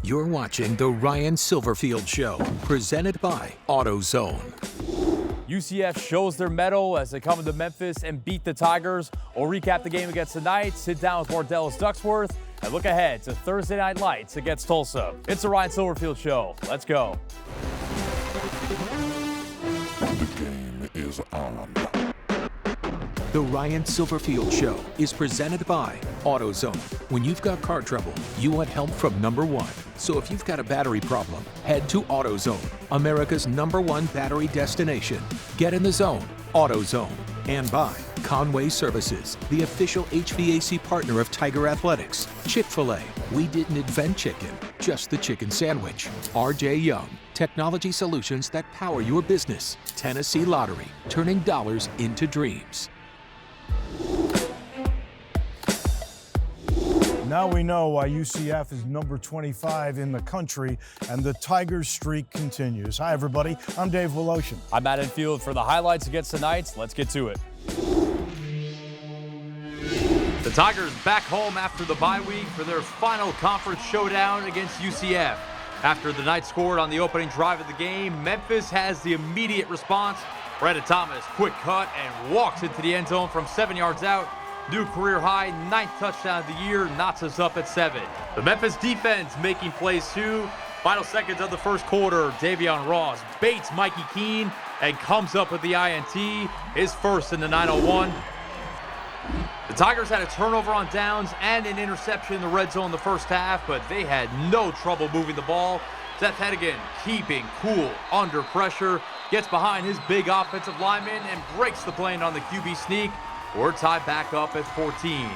You're watching The Ryan Silverfield Show, presented by AutoZone. UCF shows their mettle as they come into Memphis and beat the Tigers. We'll recap the game against the Knights, sit down with Mardellis Ducksworth, and look ahead to Thursday Night Lights against Tulsa. It's The Ryan Silverfield Show. Let's go. The game is on. The Ryan Silverfield Show is presented by AutoZone. When you've got car trouble, you want help from number one. So if you've got a battery problem, head to AutoZone, America's #1 battery destination. Get in the zone, AutoZone. And by Conway Services, the official HVAC partner of Tiger Athletics. Chick-fil-A, we didn't invent chicken, just the chicken sandwich. RJ Young, technology solutions that power your business. Tennessee Lottery, turning dollars into dreams. Now we know why UCF is number 25 in the country, and the Tigers streak continues. Hi, everybody. I'm Dave Voloshin. I'm Matt Enfield for the highlights against the Knights. Let's get to it. The Tigers back home after the bye week for their final conference showdown against UCF. After the Knights scored on the opening drive of the game, Memphis has the immediate response. Brandon Thomas, quick cut, and walks into the end zone from 7 yards out. New career high, 9th touchdown of the year, knots us up at 7. The Memphis defense making plays too. Final seconds of the first quarter, Davion Ross baits Mikey Keene and comes up with the INT, his first in the 901. The Tigers had a turnover on downs and an interception in the red zone in the first half, but they had no trouble moving the ball. Seth Hedigan keeping cool under pressure, gets behind his big offensive lineman and breaks the plane on the QB sneak. We're tied back up at 14.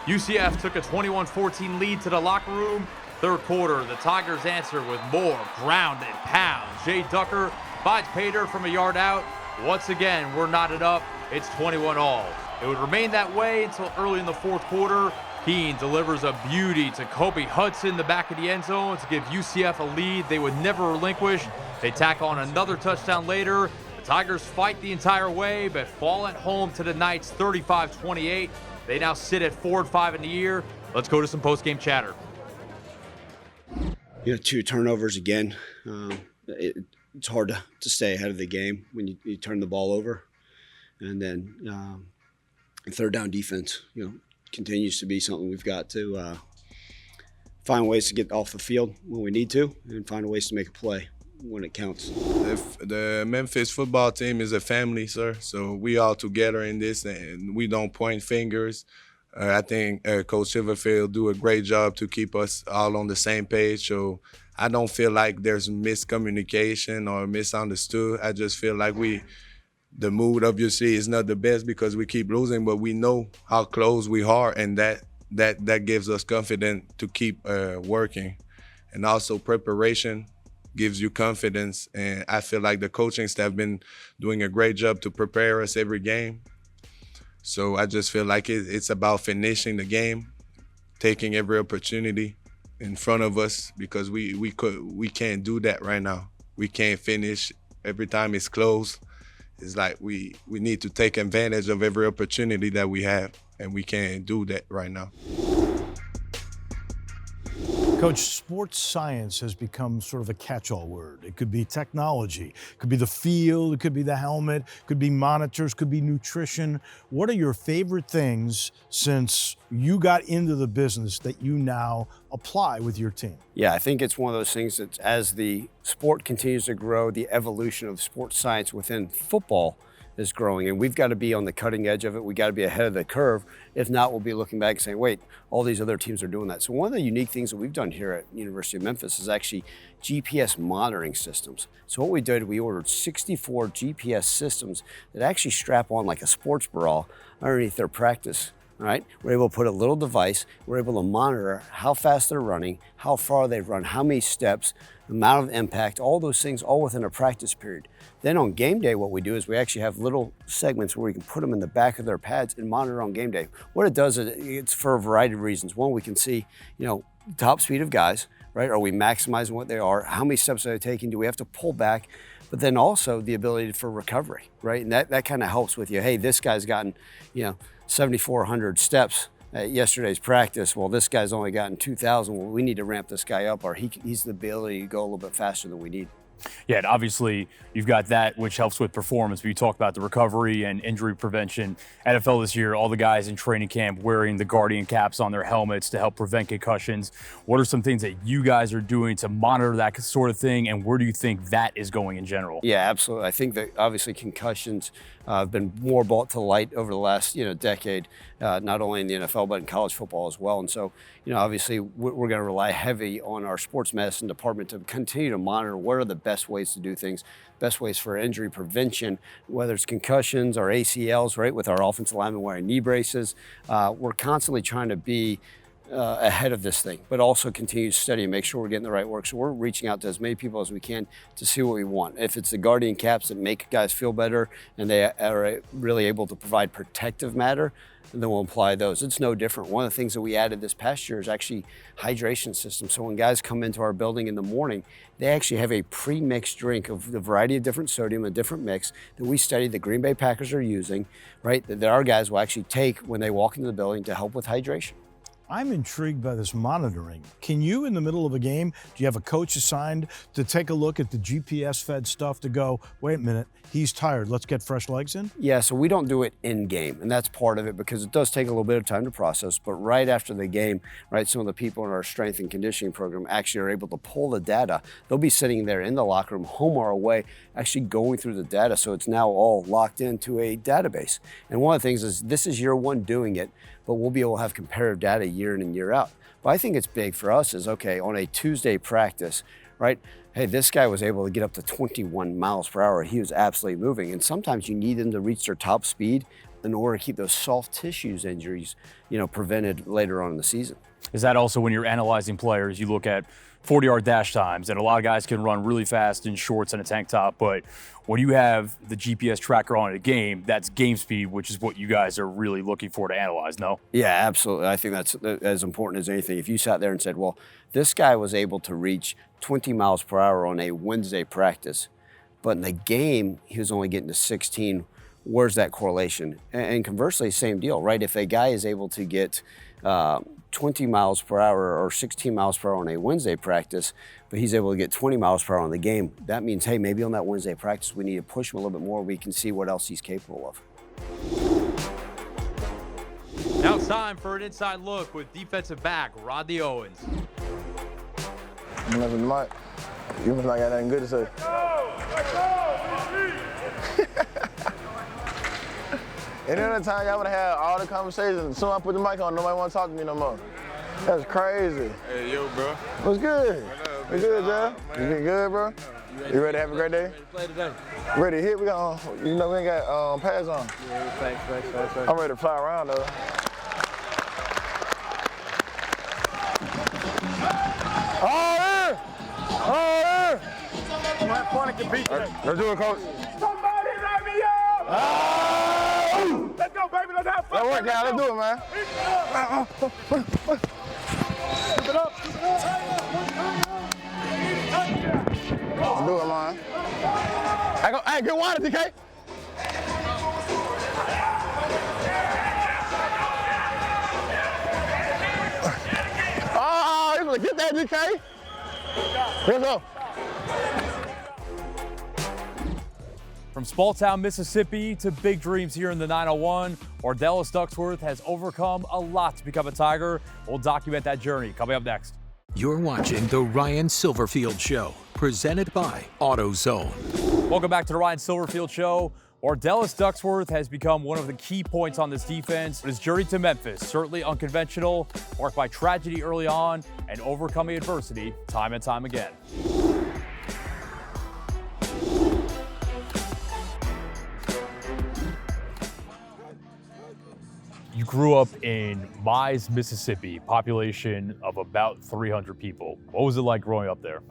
UCF took a 21-14 lead to the locker room. Third quarter, the Tigers answer with more ground and pound. Jay Ducker finds Pater from a yard out. Once again, we're knotted up. It's 21-all. It would remain that way until early in the fourth quarter. Keene delivers a beauty to Kobe Hudson in the back of the end zone to give UCF a lead they would never relinquish. They tack on another touchdown later. The Tigers fight the entire way, but fall at home to the Knights 35-28. They now sit at 4-5 in the year. Let's go to some post-game chatter. 2 turnovers again. It's hard to stay ahead of the game when you turn the ball over. And then third down defense, continues to be something we've got to find ways to get off the field when we need to and find ways to make a play when it counts. The Memphis football team is a family, sir. So we all together in this, and we don't point fingers. I think Coach Silverfield do a great job to keep us all on the same page. So I don't feel like there's miscommunication or misunderstood. I just feel like the mood obviously is not the best because we keep losing, but we know how close we are, and that gives us confidence to keep working. And also preparation gives you confidence, and I feel like the coaching staff been doing a great job to prepare us every game. So I just feel like it's about finishing the game, taking every opportunity in front of us, because we can't do that right now. We can't finish every time it's close. It's like we need to take advantage of every opportunity that we have, and we can't do that right now. Coach, sports science has become sort of a catch-all word. It could be technology, it could be the field, it could be the helmet, it could be monitors, it could be nutrition. What are your favorite things since you got into the business that you now apply with your team? Yeah, I think it's one of those things that as the sport continues to grow, the evolution of sports science within football is growing, and we've got to be on the cutting edge of it. We got to be ahead of the curve. If not, we'll be looking back and saying, wait, all these other teams are doing that. So one of the unique things that we've done here at University of Memphis is actually GPS monitoring systems. So what we did, we ordered 64 GPS systems that actually strap on like a sports bra underneath their practice. All right, we're able to put a little device, we're able to monitor how fast they're running, how far they've run, how many steps, the amount of impact, all those things all within a practice period. Then on game day, what we do is we actually have little segments where we can put them in the back of their pads and monitor on game day. What it does is it's for a variety of reasons. One, we can see, top speed of guys, right? Are we maximizing what they are? How many steps are they taking? Do we have to pull back? But then also the ability for recovery, right? And that kind of helps with you. Hey, this guy's gotten, 7,400 steps at yesterday's practice, well, this guy's only gotten 2,000. Well, we need to ramp this guy up, or he's the ability to go a little bit faster than we need. Yeah, and obviously you've got that, which helps with performance. But you talk about the recovery and injury prevention. NFL this year, all the guys in training camp wearing the Guardian caps on their helmets to help prevent concussions. What are some things that you guys are doing to monitor that sort of thing, and where do you think that is going in general? Yeah, absolutely. I think that obviously concussions have been more brought to light over the last decade, not only in the NFL but in college football as well. And so, obviously we're going to rely heavy on our sports medicine department to continue to monitor what are the best ways to do things, best ways for injury prevention, whether it's concussions or ACLs, right, with our offensive linemen wearing knee braces. We're constantly trying to be ahead of this thing, but also continue to study and make sure we're getting the right work. So we're reaching out to as many people as we can to see what we want. If it's the Guardian caps that make guys feel better and they are really able to provide protective matter, then we'll apply those. It's no different. One of the things that we added this past year is actually hydration system. So when guys come into our building in the morning, they actually have a pre-mixed drink of the variety of different sodium, a different mix that we studied the Green Bay Packers are using, right, that our guys will actually take when they walk into the building to help with hydration. I'm intrigued by this monitoring. Can you, in the middle of a game, do you have a coach assigned to take a look at the GPS-fed stuff to go, wait a minute, he's tired, let's get fresh legs in? Yeah, so we don't do it in game, and that's part of it because it does take a little bit of time to process, but right after the game, right, some of the people in our strength and conditioning program actually are able to pull the data. They'll be sitting there in the locker room, home or away, actually going through the data, so it's now all locked into a database. And one of the things is this is year one doing it, but we'll be able to have comparative data year in and year out. But I think it's big for us is, okay, on a Tuesday practice, right, hey, this guy was able to get up to 21 miles per hour. He was absolutely moving. And sometimes you need them to reach their top speed in order to keep those soft tissues injuries, prevented later on in the season. Is that also when you're analyzing players, you look at 40-yard dash times, and a lot of guys can run really fast in shorts and a tank top, but when you have the GPS tracker on a game, that's game speed, which is what you guys are really looking for to analyze, no? Yeah, absolutely. I think that's as important as anything. If you sat there and said, well, this guy was able to reach 20 miles per hour on a Wednesday practice, but in the game, he was only getting to 16, where's that correlation? And conversely, same deal, right? If a guy is able to get 20 miles per hour or 16 miles per hour on a Wednesday practice, but he's able to get 20 miles per hour on the game, that means, hey, maybe on that Wednesday practice, we need to push him a little bit more. We can see what else he's capable of. Now it's time for an inside look with defensive back Rodney Owens. I'm loving the mic. You must not got nothing good to say. Any other time y'all would have had all the conversations, as soon as I put the mic on, nobody want to talk to me no more. That's crazy. Hey, yo, bro. What's good? What We good, Jeff? You been good, bro? You ready to have a great day? Ready to play today. Ready to hit? We got, we ain't got pads on. Yeah, thanks. I'm ready to fly around though. All in! All in! Let's do it, coach. Somebody let me up! Oh! Let's go, baby. Let's have fun. That work, guys. Let's do it, man. Keep it up. Let's do it, man. Hey, good water, DK. Oh, you gonna get that, DK? Let's go. From small town Mississippi to big dreams here in the 901, Ordelis Ducksworth has overcome a lot to become a Tiger. We'll document that journey coming up next. You're watching The Ryan Silverfield Show, presented by AutoZone. Welcome back to the Ryan Silverfield Show. Ordelis Ducksworth has become one of the key points on this defense, but his journey to Memphis, certainly unconventional, marked by tragedy early on and overcoming adversity time and time again. You grew up in Mize, Mississippi, population of about 300 people. What was it like growing up there?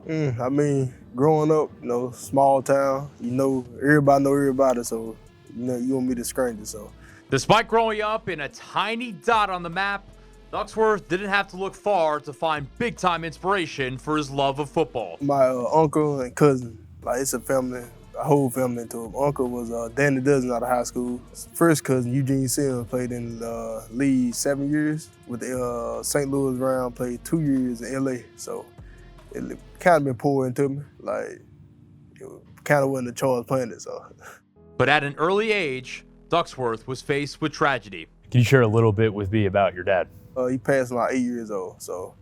I mean, growing up, small town, everybody know everybody, so, you won't be the stranger, so. Despite growing up in a tiny dot on the map, Ducksworth didn't have to look far to find big-time inspiration for his love of football. My uncle and cousin, it's a family a whole family into it. My uncle was Danny Dozen out of high school. First cousin, Eugene Sims, played in the league 7 years with the St. Louis Round, played 2 years in LA. So it kind of been poured into me. Like, it kind of wasn't a choice playing it, so. But at an early age, Ducksworth was faced with tragedy. Can you share a little bit with me about your dad? He passed when I was 8 years old, so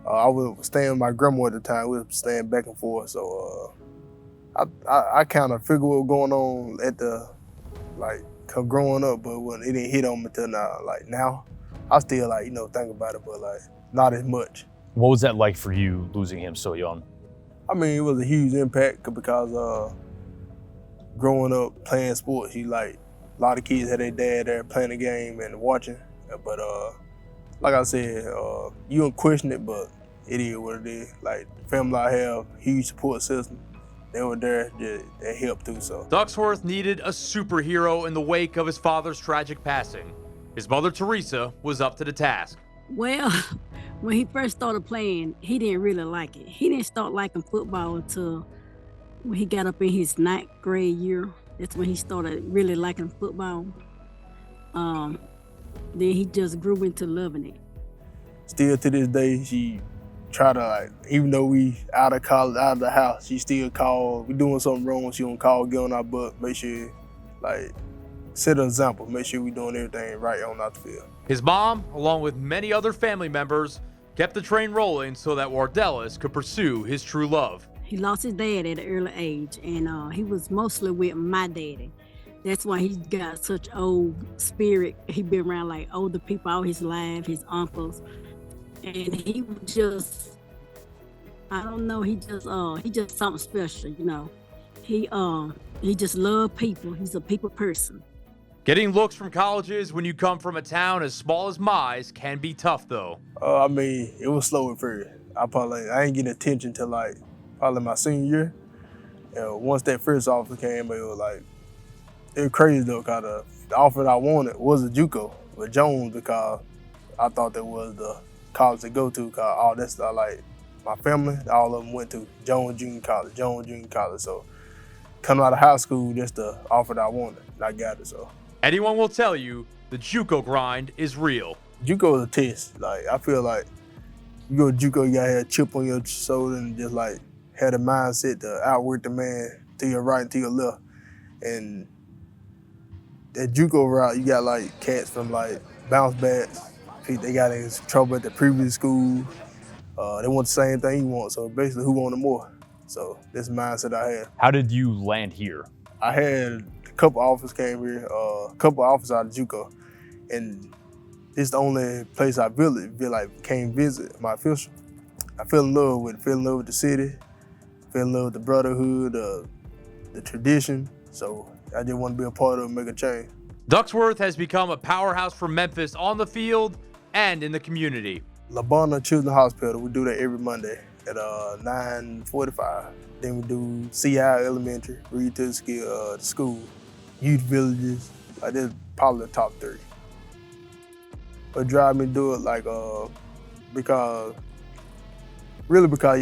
I was staying with my grandma at the time. We were staying back and forth, so I kind of figured what was going on at the, like, growing up, but it didn't hit on me until now. Like, now, I still, like, think about it, but, like, not as much. What was that like for you, losing him so young? I mean, it was a huge impact because growing up playing sports, a lot of kids had their dad there playing the game and watching. But like I said, you don't question it, but it is what it is. Like, the family I have, huge support system. They were there, they helped too, so. Ducksworth needed a superhero in the wake of his father's tragic passing. His mother, Teresa, was up to the task. Well, when he first started playing, he didn't really like it. He didn't start liking football until when he got up in his 9th grade year. That's when he started really liking football. Then he just grew into loving it. Still to this day, she try to, like, even though we out of college, out of the house, she still call. We doing something wrong, she gonna call, get on our butt, make sure, like, set an example, make sure we doing everything right on out the field. His mom, along with many other family members, kept the train rolling so that Wardelis could pursue his true love. He lost his dad at an early age, and he was mostly with my daddy. That's why he got such old spirit. He been around like older people all his life, his uncles. And he just, I don't know, he just something special, He just loved people. He's a people person. Getting looks from colleges when you come from a town as small as Mize can be tough, though. I mean, it was slow at first. I ain't getting attention till probably my senior year. Once that first offer came, it was crazy though, because the offer that I wanted was a JUCO with Jones, because I thought that was the college to go to, because all that stuff, like my family, all of them went to Jones Junior College. So coming out of high school, just the offer that I wanted, and I got it, so. Anyone will tell you the JUCO grind is real. JUCO is a test. Like, I feel like you go to JUCO, you gotta have a chip on your shoulder and just have the mindset to outwork the man to your right and to your left. And that JUCO route, you got cats from bounce backs. They got in trouble at the previous school. They want the same thing you want, so basically who wanted more? So that's the mindset I had. How did you land here? I had a couple offers came here, a couple offers out of JUCO, and it's the only place I really came visit my official. I fell in love with the city, fell in love with the brotherhood, the tradition. So I just want to be a part of it and make a change. Ducksworth has become a powerhouse for Memphis on the field and in the community. Labona Children's Hospital, we do that every Monday at 9:45. Then we do CI Elementary, read to the school, youth villages. That's probably the top 3. What drive me to do it, because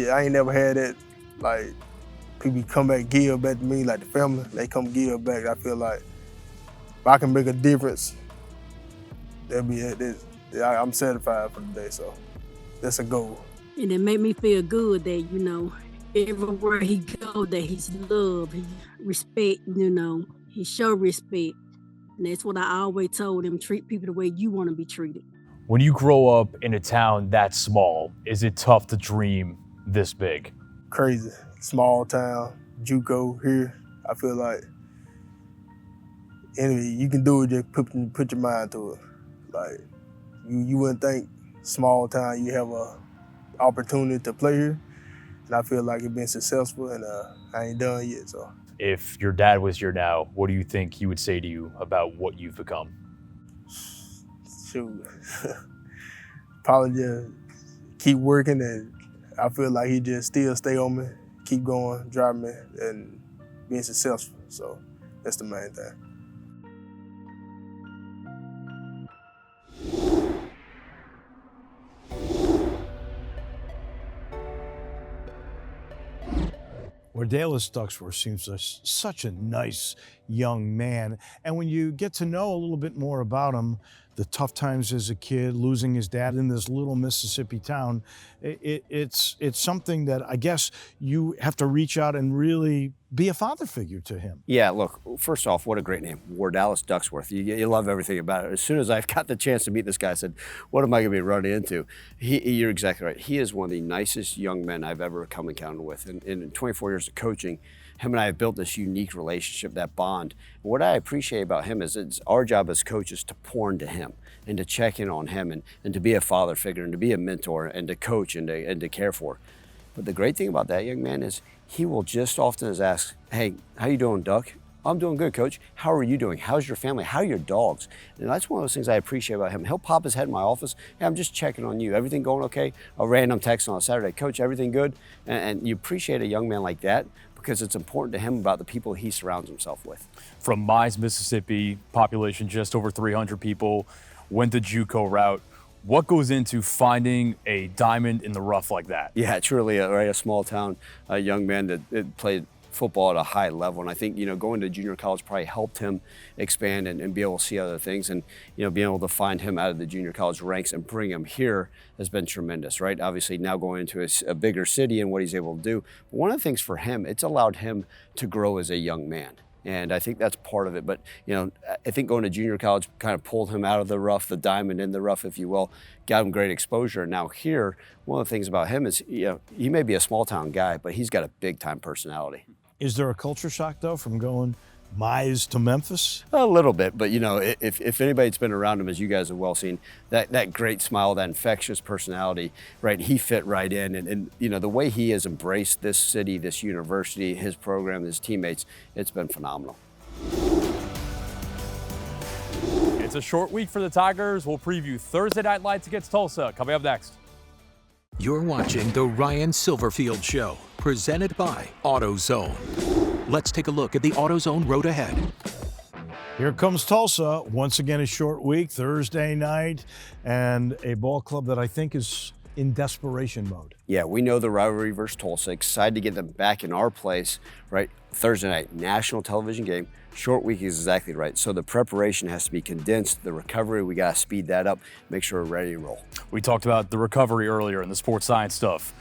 I ain't never had that, people come back, give back to me, the family, they come give back. I feel like if I can make a difference, that'd be it. I'm satisfied for the day, so that's a goal. And it made me feel good that, everywhere he go, that he's loved, he respect, he show respect. And that's what I always told him, treat people the way you want to be treated. When you grow up in a town that small, is it tough to dream this big? Crazy. Small town, JUCO here. I feel like you can do it, just put your mind to it. You wouldn't think small town you have a opportunity to play here. And I feel like it's been successful, and I ain't done yet, so. If your dad was here now, what do you think he would say to you about what you've become? Shoot. Probably just keep working, and I feel like he just still stay on me, keep going, drive me, and being successful. So that's the main thing. Dallas Ducksworth seems such a nice young man. And when you get to know a little bit more about him, the tough times as a kid, losing his dad in this little Mississippi town, it's something that I guess you have to reach out and really be a father figure to him. Yeah, look, first off, what a great name, Dallas Ducksworth. You love everything about it. As soon as I've got the chance to meet this guy, I said, what am I going to be running into? You're exactly right. He is one of the nicest young men I've ever come encounter with. And in 24 years of coaching, him and I have built this unique relationship, that bond. And what I appreciate about him is it's our job as coaches to pour into him and to check in on him and to be a father figure and to be a mentor and to coach and to care for. But the great thing about that young man is he will just often as ask, hey, how you doing, Duck? I'm doing good, Coach. How are you doing? How's your family? How are your dogs? And that's one of those things I appreciate about him. He'll pop his head in my office. Hey, I'm just checking on you. Everything going okay? A random text on a Saturday. Coach, everything good? And you appreciate a young man like that because it's important to him about the people he surrounds himself with. From Mize, Mississippi, population just over 300 people, went the JUCO route. What goes into finding a diamond in the rough like that? Yeah, truly a small town, a young man that played football at a high level. And I think, going to junior college probably helped him expand and be able to see other things. And, being able to find him out of the junior college ranks and bring him here has been tremendous, right? Obviously now going into a bigger city and what he's able to do. But one of the things for him, it's allowed him to grow as a young man. And I think that's part of it. But, I think going to junior college kind of pulled him out of the rough, the diamond in the rough, if you will, got him great exposure. And now here, one of the things about him is, he may be a small town guy, but he's got a big time personality. Is there a culture shock, though, from going Mize to Memphis? A little bit, but if anybody's been around him, as you guys have well seen, that great smile, that infectious personality, right? He fit right in, and the way he has embraced this city, this university, his program, his teammates, it's been phenomenal. It's a short week for the Tigers. We'll preview Thursday Night Lights against Tulsa. Coming up next. You're watching The Ryan Silverfield Show, presented by AutoZone. Let's take a look at the AutoZone road ahead. Here comes Tulsa. Once again, a short week, Thursday night, and a ball club that I think is in desperation mode. Yeah, we know the rivalry versus Tulsa. Excited to get them back in our place, right? Thursday night, national television game. Short week is exactly right. So the preparation has to be condensed. The recovery, we got to speed that up, make sure we're ready to roll. We talked about the recovery earlier and the sports science stuff.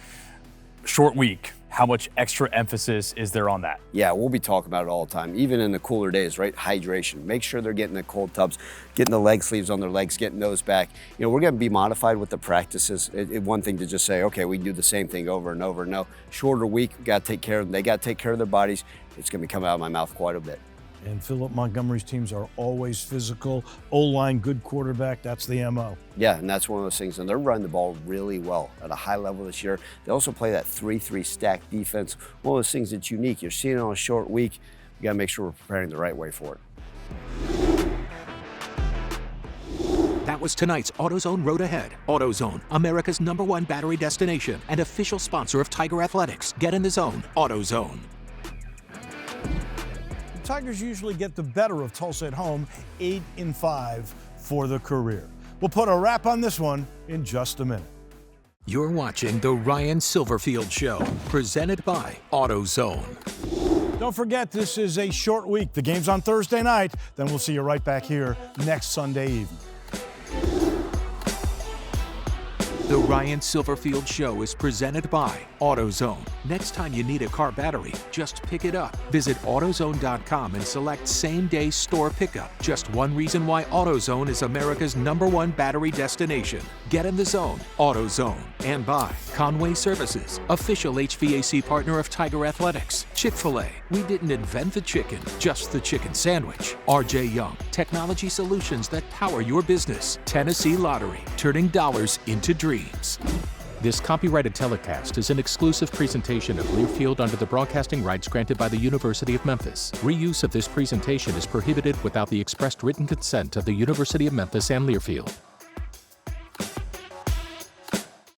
Short week, how much extra emphasis is there on that? Yeah, we'll be talking about it all the time, even in the cooler days, right? Hydration. Make sure they're getting the cold tubs, getting the leg sleeves on their legs, getting those back. We're going to be modified with the practices. One thing to just say, okay, we can do the same thing over and over. No, shorter week, we got to take care of them. They got to take care of their bodies. It's going to be coming out of my mouth quite a bit. And Philip Montgomery's teams are always physical. O-line, good quarterback, that's the MO. Yeah, and that's one of those things. And they're running the ball really well at a high level this year. They also play that 3-3 stack defense. One of those things that's unique. You're seeing it on a short week. You got to make sure we're preparing the right way for it. That was tonight's AutoZone Road Ahead. AutoZone, America's #1 battery destination and official sponsor of Tiger Athletics. Get in the zone, AutoZone. Tigers usually get the better of Tulsa at home, 8-5 for the career. We'll put a wrap on this one in just a minute. You're watching The Ryan Silverfield Show, presented by AutoZone. Don't forget, this is a short week. The game's on Thursday night. Then we'll see you right back here next Sunday evening. The Ryan Silverfield Show is presented by AutoZone. Next time you need a car battery, just pick it up. Visit AutoZone.com and select same-day store pickup. Just one reason why AutoZone is America's #1 battery destination. Get in the zone, AutoZone. And by Conway Services, official HVAC partner of Tiger Athletics. Chick-fil-A, we didn't invent the chicken, just the chicken sandwich. RJ Young, technology solutions that power your business. Tennessee Lottery, turning dollars into dreams. This copyrighted telecast is an exclusive presentation of Learfield under the broadcasting rights granted by the University of Memphis. Reuse of this presentation is prohibited without the expressed written consent of the University of Memphis and Learfield.